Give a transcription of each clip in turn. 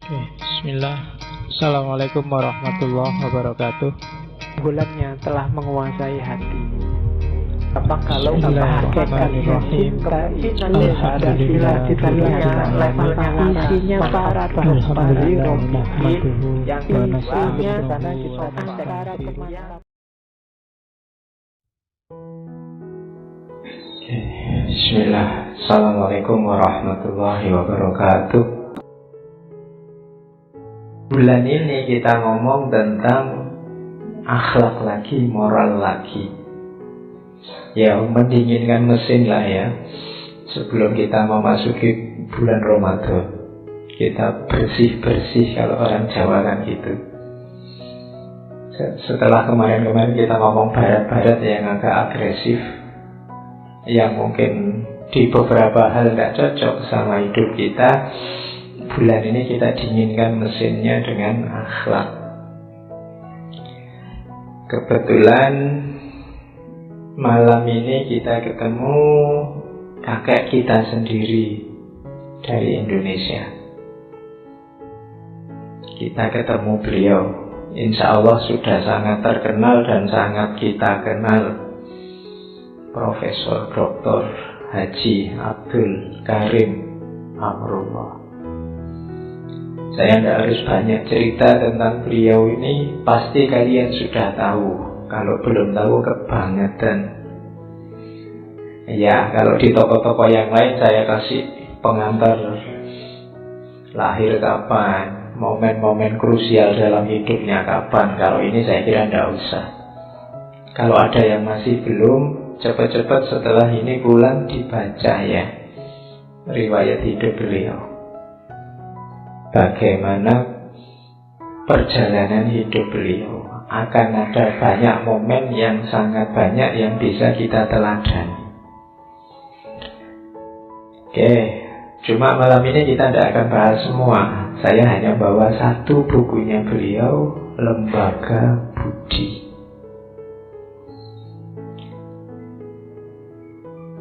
Oke, bismillah. Assalamualaikum warahmatullahi wabarakatuh. Bulannya telah menguasai hati. Apa kalau Bismillahirrahmanirrahim. Alhamdulillah kita lihat levelnya isinya para yang isinya karena kita antara kemana. Bismillah. Assalamualaikum warahmatullahi wabarakatuh. Bulan ini kita ngomong tentang akhlak lagi, moral lagi. Ya, mendinginkan mesin lah ya. Sebelum kita memasuki bulan Ramadan, kita bersih-bersih, kalau orang Jawa kan gitu. Setelah kemarin-kemarin kita ngomong barat-barat yang agak agresif, yang mungkin di beberapa hal tidak cocok sama hidup kita, bulan ini kita dinginkan mesinnya dengan akhlak. Kebetulan malam ini kita ketemu kakek kita sendiri dari Indonesia. Kita ketemu beliau, insya Allah sudah sangat terkenal dan sangat kita kenal, Profesor Dr. Haji Abdul Karim Amrullah. Saya tidak harus banyak cerita tentang beliau ini, pasti kalian sudah tahu. Kalau belum tahu, kebangetan. Ya, kalau di toko-toko yang lain saya kasih pengantar lahir kapan, momen-momen krusial dalam hidupnya kapan. Kalau ini saya kira tidak usah. Kalau ada yang masih belum, cepat-cepat setelah ini pulang dibaca ya riwayat hidup beliau. Bagaimana perjalanan hidup beliau. Akan ada banyak momen yang sangat banyak yang bisa kita teladani. Oke, cuma malam ini kita tidak akan bahas semua. Saya hanya bawa satu bukunya beliau, Lembaga Budi.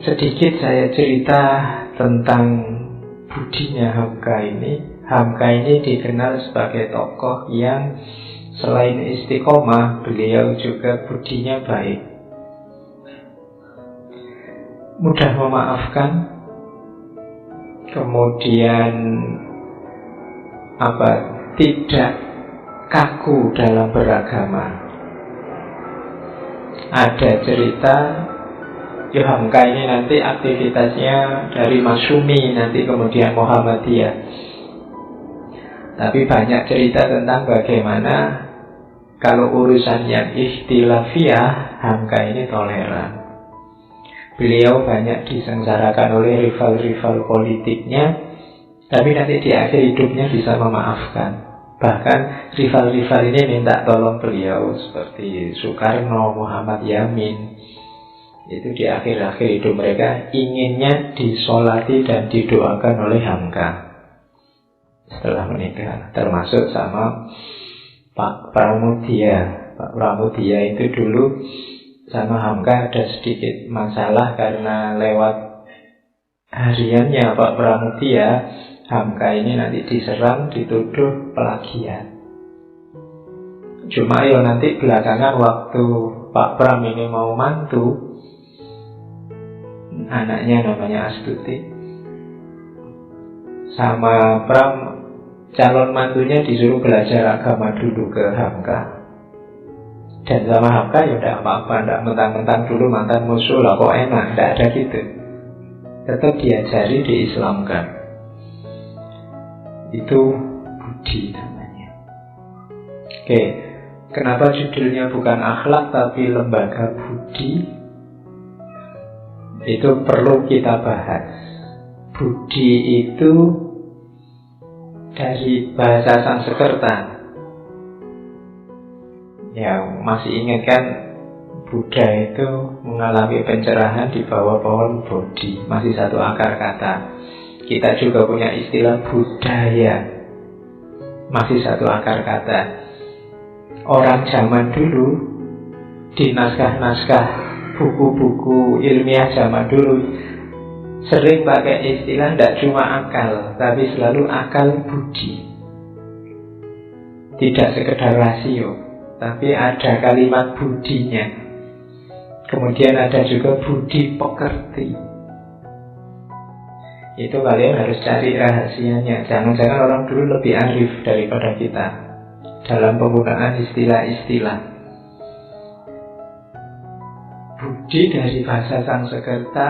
Sedikit saya cerita tentang budinya Hamka ini. Hamka ini dikenal sebagai tokoh yang selain istiqomah, beliau juga budinya baik. Mudah memaafkan, kemudian tidak kaku dalam beragama. Ada cerita Hamka ini nanti aktivitasnya dari Masyumi, nanti kemudian Muhammadiyah. Tapi banyak cerita tentang bagaimana kalau urusan yang ikhtilafiyah, Hamka ini toleran. Beliau banyak disengsarakan oleh rival-rival politiknya, tapi nanti di akhir hidupnya bisa memaafkan. Bahkan rival-rival ini minta tolong beliau, seperti Soekarno, Muhammad Yamin. Itu di akhir-akhir hidup mereka inginnya disolati dan didoakan oleh Hamka setelah menikah, termasuk sama Pak Pramudia. Pak Pramudia itu dulu sama Hamka ada sedikit masalah karena lewat hariannya Pak Pramudia, Hamka ini nanti diserang, dituduh plagiat. Cuma nanti belakangan waktu Pak Pram ini mau mantu, anaknya namanya Astuti, sama Pram calon mantunya disuruh belajar agama dulu ke Hamka. Dan sama Hamka ya tidak apa-apa, tidak mentang-mentang dulu mantan musuh lah kok enak, tidak ada gitu. Tetap diajari, diislamkan. Itu budi namanya. Oke, kenapa judulnya bukan akhlak tapi lembaga budi? Itu perlu kita bahas. Budi itu dari bahasa Sanskerta. Yang masih ingat kan, Buddha itu mengalami pencerahan di bawah pohon Bodhi. Masih satu akar kata. Kita juga punya istilah budaya, masih satu akar kata. Orang zaman dulu di naskah-naskah, buku-buku ilmiah zaman dulu sering pakai istilah tidak cuma akal, tapi selalu akal budi. Tidak sekedar rasio, tapi ada kalimat budinya. Kemudian ada juga budi pekerti. Itu kalian harus cari rahasianya. Jangan-jangan orang dulu lebih arif daripada kita dalam penggunaan istilah-istilah. Budi dari bahasa Sanskerta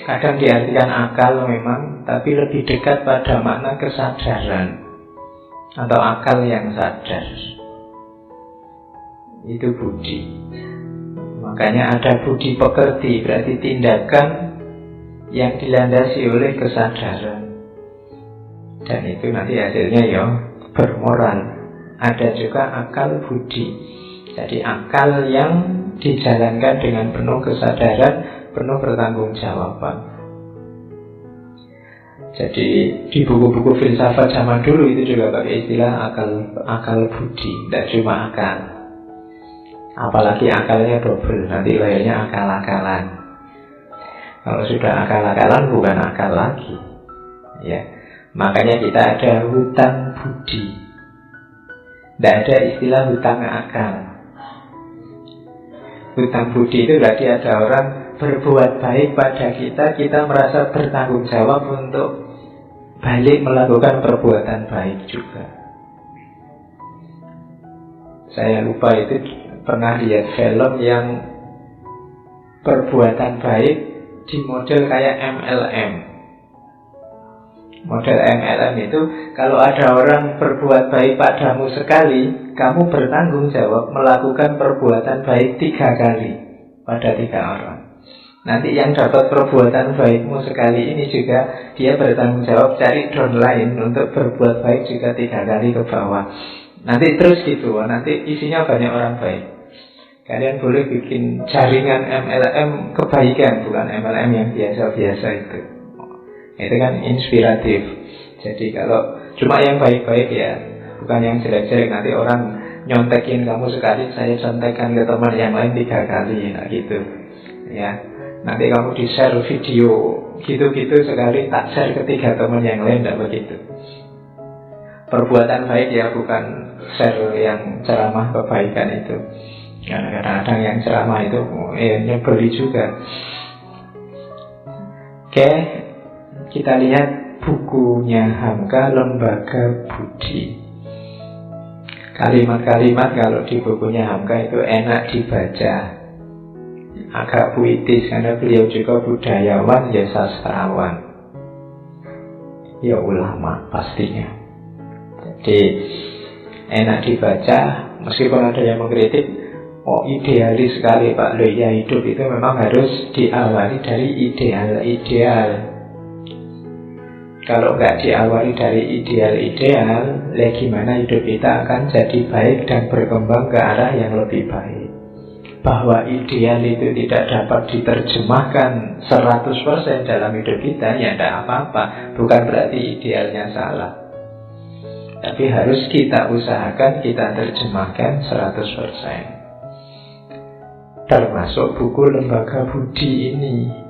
kadang diartikan akal memang, tapi lebih dekat pada makna kesadaran atau akal yang sadar. Itu budi. Makanya ada budi pekerti, berarti tindakan yang dilandasi oleh kesadaran. Dan itu nanti hasilnya ya bermoral. Ada juga akal budi. Jadi akal yang dijalankan dengan penuh kesadaran, penuh pertanggungjawaban. Jadi di buku-buku filsafat zaman dulu itu juga pakai istilah akal budi, tidak cuma akal. Apalagi akalnya double, nanti lahirnya akal-akalan. Kalau sudah akal-akalan bukan akal lagi, ya. Makanya kita ada hutang budi. Tidak ada istilah hutang akal. Hutang budi itu berarti ada orang berbuat baik pada kita, kita merasa bertanggung jawab untuk balik melakukan perbuatan baik juga. Saya lupa itu pernah lihat film yang perbuatan baik di model kayak MLM. Model MLM itu kalau ada orang berbuat baik padamu sekali, kamu bertanggung jawab melakukan perbuatan baik 3 kali pada 3 orang. Nanti yang dapat perbuatan baikmu sekali ini juga dia bertanggung jawab cari downline untuk berbuat baik juga 3 kali ke bawah. Nanti terus gitu, nanti isinya banyak orang baik. Kalian boleh bikin jaringan MLM kebaikan, bukan MLM yang biasa-biasa itu. Itu kan inspiratif. Jadi kalau cuma yang baik-baik ya, bukan yang jelek-jelek. Nanti orang nyontekin kamu sekali, saya contekan ke teman yang lain 3 kali, nah gitu. Ya, nanti kamu di-share video gitu-gitu sekali, tak share ke 3 teman yang lain, tidak begitu. Perbuatan baik ya, bukan share yang ceramah kebaikan itu. Karena kadang-kadang yang ceramah itu nyebeli juga. Oke, kita lihat bukunya Hamka, Lembaga Budi. Kalimat-kalimat kalau di bukunya Hamka itu enak dibaca, agak puitis karena beliau juga budayawan, ya sastrawan, ya ulama pastinya. Jadi enak dibaca, meskipun ada yang mengkritik, oh idealis sekali Pak Loya, hidup itu memang harus diawali dari ideal-ideal. Kalau nggak diawali dari ideal-ideal, gimana hidup kita akan jadi baik dan berkembang ke arah yang lebih baik. Bahwa ideal itu tidak dapat diterjemahkan 100% dalam hidup kita, ya tidak apa-apa. Bukan berarti idealnya salah, tapi harus kita usahakan kita terjemahkan 100%. Termasuk buku Lembaga Budi ini.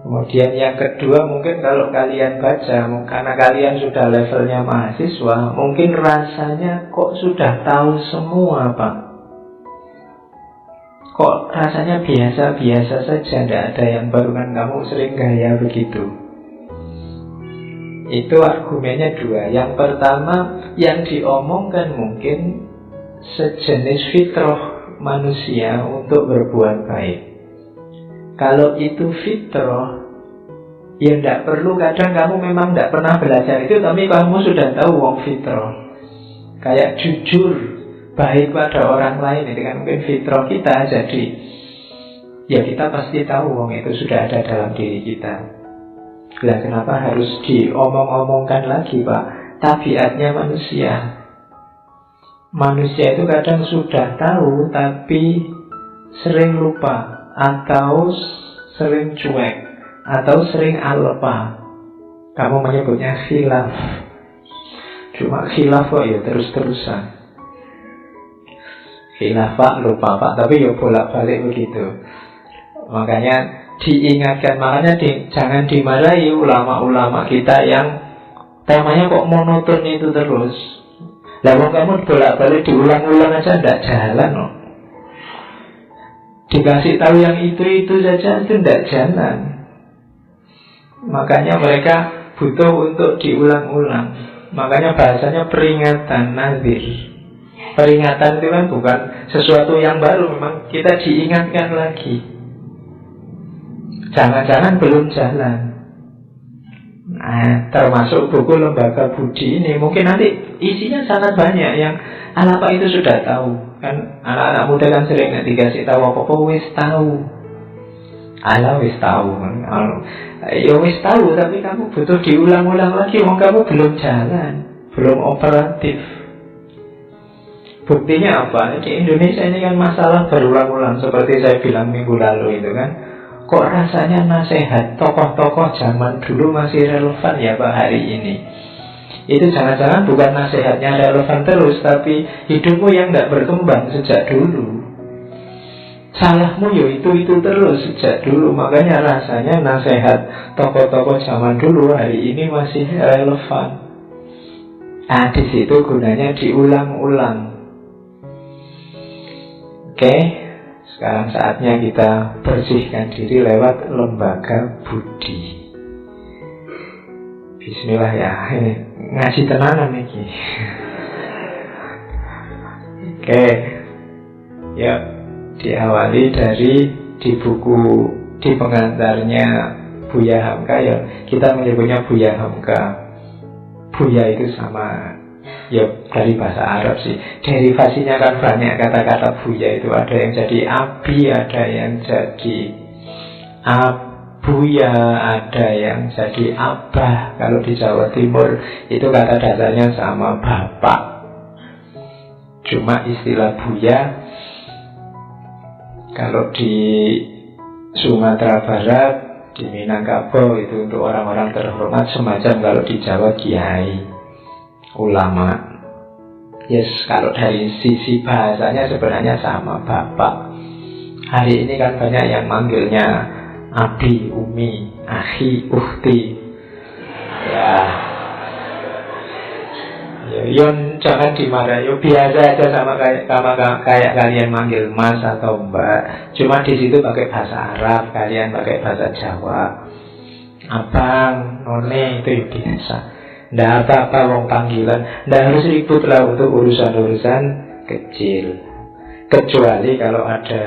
Kemudian yang kedua, mungkin kalau kalian baca, karena kalian sudah levelnya mahasiswa, mungkin rasanya kok sudah tahu semua Pak. Kok rasanya biasa-biasa saja, tidak ada yang baru, kan kamu sering gaya begitu. Itu argumennya 2. Yang pertama, yang diomongkan mungkin sejenis fitrah manusia untuk berbuat baik. Kalau itu fitrah, ya tidak perlu, kadang kamu memang tidak pernah belajar itu, tapi kamu sudah tahu wong fitrah. Kayak jujur, baik pada orang lain, itu kan mungkin fitrah kita. Jadi ya kita pasti tahu wong itu sudah ada dalam diri kita. Lah kenapa harus diomong-omongkan lagi Pak? Tabiatnya manusia. Manusia itu kadang sudah tahu tapi sering lupa, atau sering cuek, atau sering alpa. Kamu menyebutnya khilaf. Cuma khilaf kok ya terus-terusan. Khilaf Pak, lupa Pak, tapi ya bolak-balik begitu. Makanya diingatkan, jangan dimarahi ulama-ulama kita yang temanya kok monoton itu terus. Lah kamu bolak-balik diulang-ulang aja ndak jalan loh. Dikasih tahu yang itu saja itu ndak jalan. Makanya mereka butuh untuk diulang-ulang. Makanya bahasanya peringatan, nazir. Peringatan itu kan bukan sesuatu yang baru, memang kita diingatkan lagi. Jangan-jangan belum jalan. Nah, termasuk buku Lembaga Budi ini mungkin nanti isinya sangat banyak yang apa itu sudah tahu. Kan anak-anak muda kan sering dikasih tahu apa-apa wis tahu. Ala wis tahu. Ya wis tahu, tapi kamu butuh diulang-ulang lagi. Wong kamu belum jalan, belum operatif. Buktinya apa? Di Indonesia ini kan masalah berulang-ulang. Seperti saya bilang minggu lalu itu kan, kok rasanya nasihat tokoh-tokoh zaman dulu masih relevan ya Pak hari ini. Itu jangan-jangan bukan nasihatnya relevan terus, tapi hidupmu yang tidak berkembang sejak dulu. Salahmu ya itu terus sejak dulu. Makanya rasanya nasihat tokoh-tokoh zaman dulu hari ini masih relevan. Nah, di situ gunanya diulang-ulang. Oke, sekarang saatnya kita bersihkan diri lewat Lembaga Budi. Bismillah ya, ngaji tenanan nih. Oke, ya diawali dari di buku di pengantarnya Buya Hamka ya, kita menyebutnya Buya Hamka. Buya itu sama ya dari bahasa Arab sih. Derivasinya kan banyak kata-kata Buya itu. Ada yang jadi Abi, ada yang jadi Abuya, ada yang jadi Abah. Kalau di Jawa Timur itu kata dasarnya sama bapak. Cuma istilah Buya kalau di Sumatera Barat, di Minangkabau itu untuk orang-orang terhormat, semacam kalau di Jawa kiai, ulama. Yes, kalau dari sisi bahasanya sebenarnya sama bapak. Hari ini kan banyak yang manggilnya abi, umi, akhi, ukhti. Yon jangan dimarah, yo biasa aja sama kayak kalian manggil mas atau mbak. Cuma di situ pakai bahasa Arab, kalian pakai bahasa Jawa. Abang, none itu biasa. Nggak apa-apa wong panggilan, nggak harus ribut lah untuk urusan-urusan kecil. Kecuali kalau ada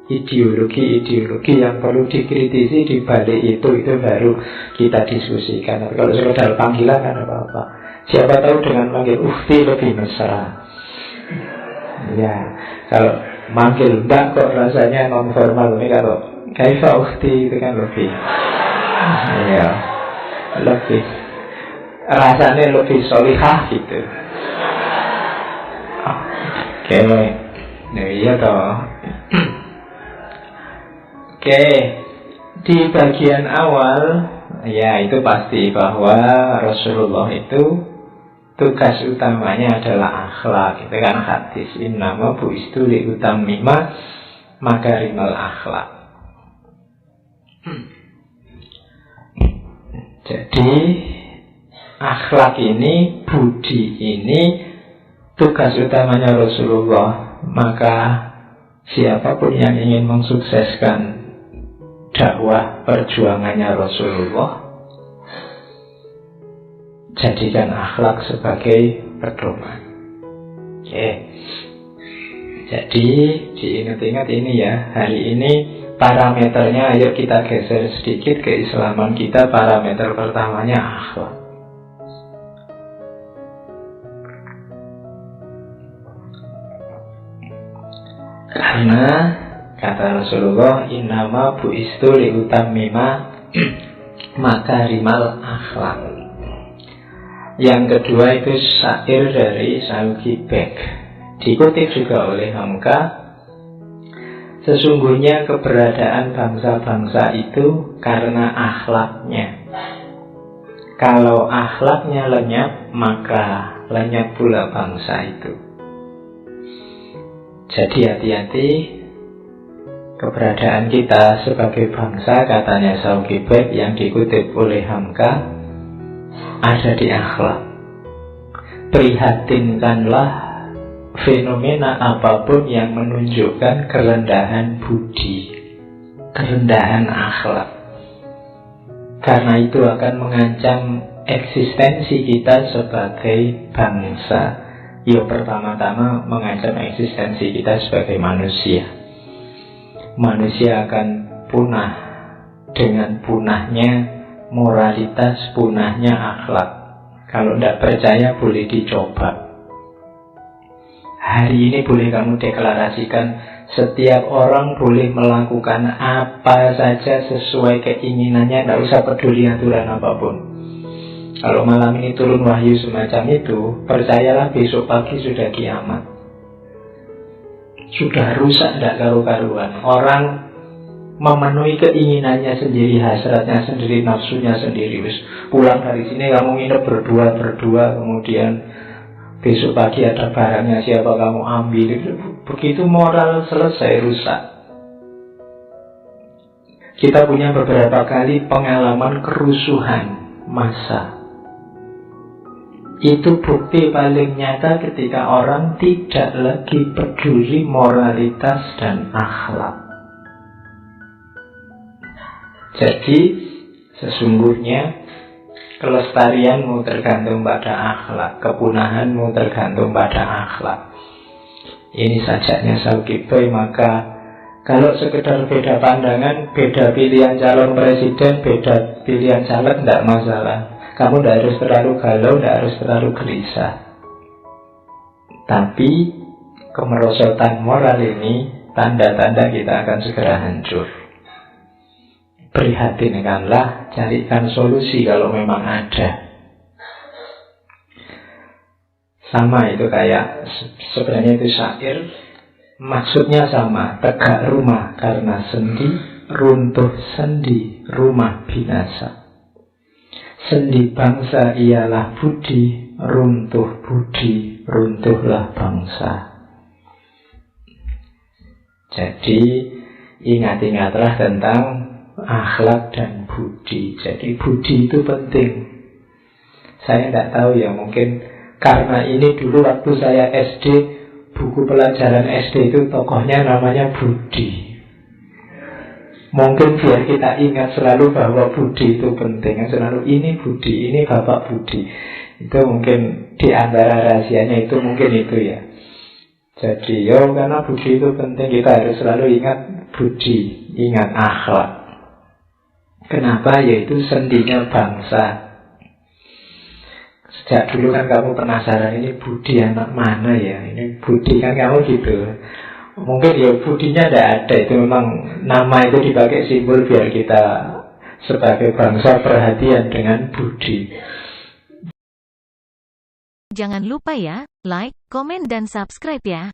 ideologi yang perlu dikritisi di balik itu baru kita diskusikan. Tapi kalau sekedar panggilan kan apa-apa. Siapa tahu dengan manggil ukhti lebih mesra. Ya, kalau manggil mbak kok rasanya non formal. Ini kalau kaifa ukhti itu kan lebih, ya, lebih rasanya lebih solihah gitu. Oke, nah iya toh. Oke, di bagian awal ya itu pasti bahwa Rasulullah itu tugas utamanya adalah akhlak. Itu kan hadis innama bu'istu li utammima makarimal akhlak. Jadi akhlak ini, budi ini tugas utamanya Rasulullah. Maka siapapun yang ingin mensukseskan dakwah perjuangannya Rasulullah, jadikan akhlak sebagai pedoman. Oke. Jadi diingat-ingat ini ya. Hari ini parameternya, ayo kita geser sedikit keislaman kita. Parameter pertamanya akhlak. Karena kata Rasulullah, innama bu'istu liutammima makarimal akhlak. Yang kedua itu syair dari Sauki Bek, dikutip juga oleh Hamka. Sesungguhnya keberadaan bangsa-bangsa itu karena akhlaknya. Kalau akhlaknya lenyap, maka lenyap pula bangsa itu. Jadi hati-hati, keberadaan kita sebagai bangsa, katanya Sauki Bek yang dikutip oleh Hamka, ada di akhlak. Prihatinkanlah fenomena apapun yang menunjukkan kerendahan budi, kerendahan akhlak. Karena itu akan mengancam eksistensi kita sebagai bangsa. Ya, pertama-tama mengancam eksistensi kita sebagai manusia. Manusia akan punah dengan punahnya moralitas, punahnya akhlak. Kalau tidak percaya boleh dicoba. Hari ini boleh kamu deklarasikan, setiap orang boleh melakukan apa saja sesuai keinginannya, tidak usah peduli aturan apapun. Kalau malam ini turun wahyu semacam itu, percayalah besok pagi sudah kiamat. Sudah rusak, tidak karu-karuan. Orang memenuhi keinginannya sendiri, hasratnya sendiri, nafsunya sendiri. Wis pulang dari sini kamu nginep berdua, kemudian besok pagi ada barangnya, siapa kamu ambil. Begitu moral selesai, rusak. Kita punya beberapa kali pengalaman kerusuhan massa. Itu bukti paling nyata ketika orang tidak lagi peduli moralitas dan akhlak. Jadi sesungguhnya kelestarianmu tergantung pada akhlak, kepunahanmu tergantung pada akhlak. Ini sajaknya Zulkifli. Maka kalau sekedar beda pandangan, beda pilihan calon presiden, beda pilihan caleg, tidak masalah. Kamu tidak harus terlalu galau, tidak harus terlalu gelisah. Tapi kemerosotan moral ini tanda-tanda kita akan segera hancur. Prihatinkanlah, carikan solusi kalau memang ada. Sama itu kayak, sebenarnya itu syair, maksudnya sama. Tegak rumah karena sendi, runtuh sendi, rumah binasa. Sendi bangsa ialah budi, runtuh budi, runtuhlah bangsa. Jadi ingat-ingatlah tentang akhlak dan budi. Jadi budi itu penting. Saya tidak tahu ya, mungkin karena ini dulu waktu saya SD, buku pelajaran SD itu tokohnya namanya Budi. Mungkin biar kita ingat selalu bahwa budi itu penting. Selalu ini budi, ini Bapak Budi. Itu mungkin di antara rahasianya itu mungkin itu ya. Jadi karena budi itu penting, kita harus selalu ingat budi, ingat akhlak. Kenapa? Yaitu sendinya bangsa. Sejak dulu kan kamu penasaran, ini budi anak mana ya? Ini budi kan kamu gitu. Mungkin ya budinya tidak ada, itu memang nama itu dipakai simbol biar kita sebagai bangsa perhatian dengan budi. Jangan lupa ya, like, komen dan subscribe ya.